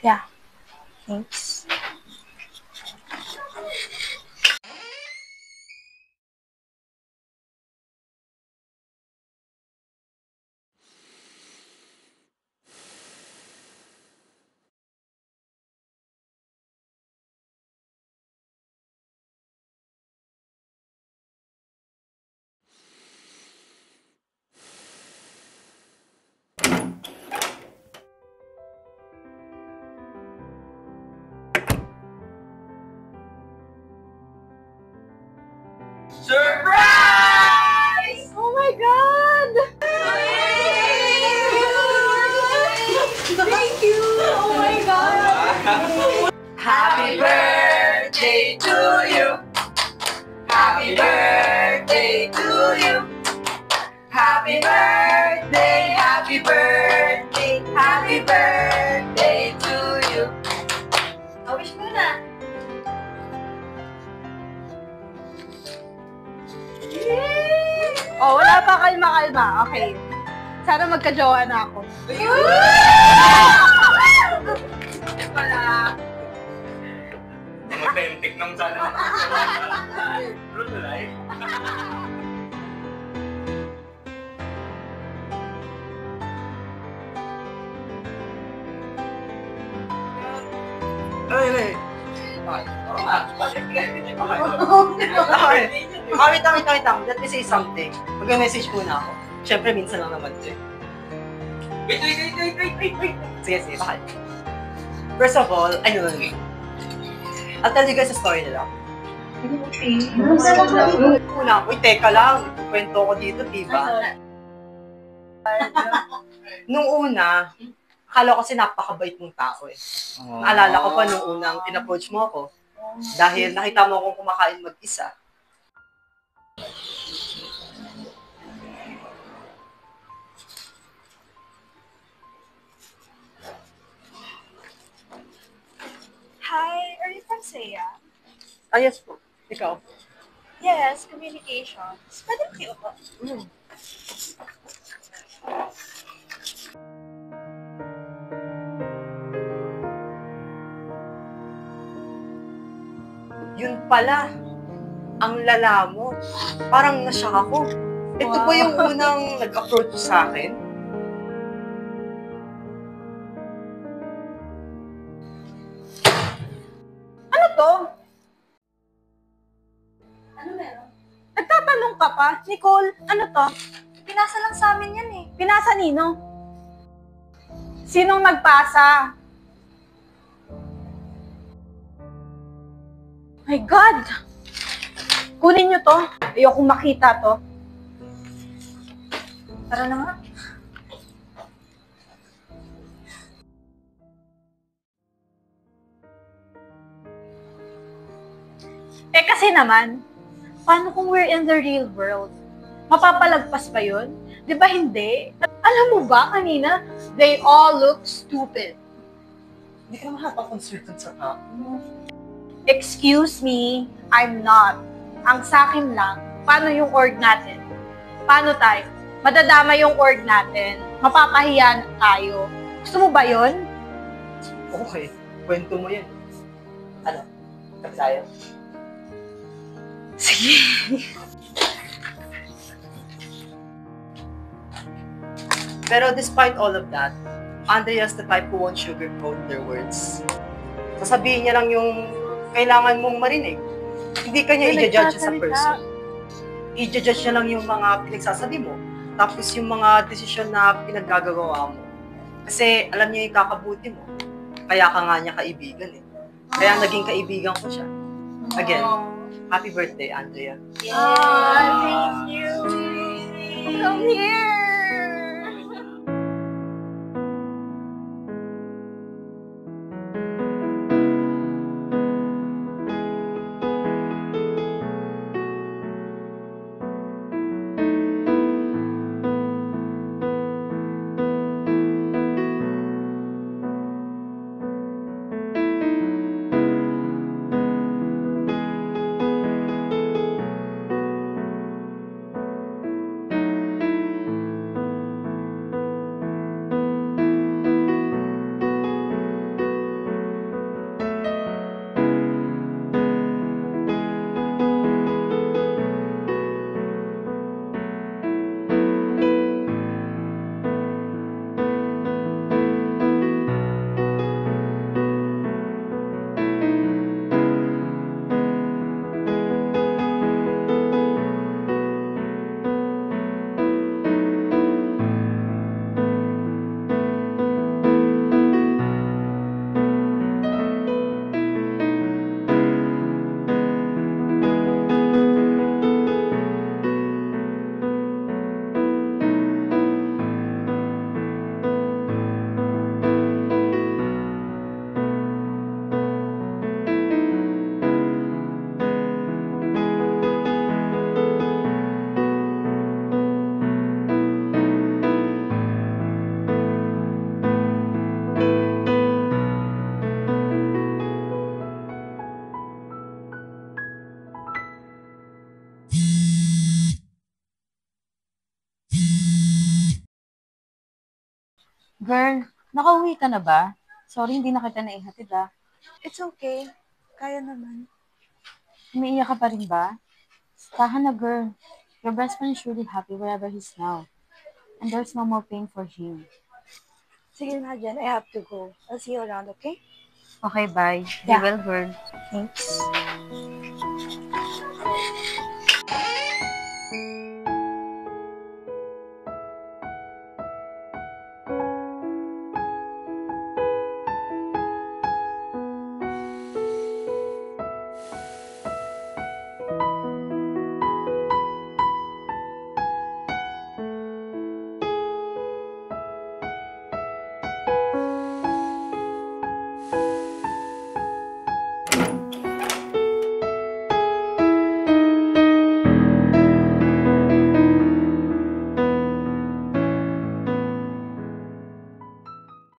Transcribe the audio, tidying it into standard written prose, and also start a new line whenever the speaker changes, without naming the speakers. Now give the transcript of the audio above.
Yeah. Thanks.
Surprise!
Oh my God! Thank you! Oh my God!
Happy birthday to you. Happy birthday to you. Happy birthday, happy birthday, happy birthday to you.
Wish mo na. Oh, wala pa, kalma-kalma. Okay. Sana magka-jowa na ako.
Wala. Mag-tempik nang sana. True to life. Ay.
Wait lang. Let me say something. Mag-message muna ako. Siyempre, minsan lang naman ito.
Wait.
Sige, bakit? First of all, ano lang I'll tell you guys a story na lang. Una, teka lang. Kwento ko dito, diba? Nung una, akala ko kasi napakabait mong tao eh. Naalala ko pa nung unang in-approach mo ako. Dahil nakita mo akong kumakain mag-isa.
Hi, are you from Saya?
Yes po. Ikaw?
Yes, communications. Pwede mo kayo po?
Yun pala. Ang lala mo. Parang nasyak ako. Ito ba yung unang nag-approach sa akin?
Ano to?
Ano meron?
Nagtatanong ka pa? Nicole, ano to?
Pinasa lang sa amin yan eh.
Pinasa nino? Sinong nagpasa? My God! Kunin nyo to. Ayokong makita to.
Tara na nga.
Kasi naman, paano kung we're in the real world? Mapapalagpas ba yun? Di ba hindi? Alam mo ba kanina, they all look stupid.
Hindi ka naman nakaka-concerned sa tao.
Excuse me, I'm not. Ang sa akin lang, paano yung org natin? Paano tayo? Madadama yung org natin. Mapapahiya tayo. Gusto mo ba yun?
Okay, kwento mo yan. Ano? Kami tayo?
Sige.
Pero despite all of that, Andrea's the type who won't sugarcoat their words. Sasabihin niya lang yung kailangan mong marinig. Hindi ka niya i-judge sa person. I-judge niya lang yung mga pinagsasabi mo. Tapos yung mga desisyon na pinaggagawa mo. Kasi alam niya yung kakabuti mo. Kaya ka nga niya kaibigan eh. Kaya naging kaibigan ko siya. Again, happy birthday, Andrea.
Thank you. Come here.
Girl, nakauwi ka na ba? Sorry, hindi na kita naihatid ah.
It's okay. Kaya naman.
Umiiyak ka pa rin ba? Tahan na girl. Your best friend is really happy wherever he's now. And there's no more pain for him.
Sige na, Jen. I have to go. I'll see you around, okay?
Okay, bye. Be
Yeah.
well, girl.
Thanks.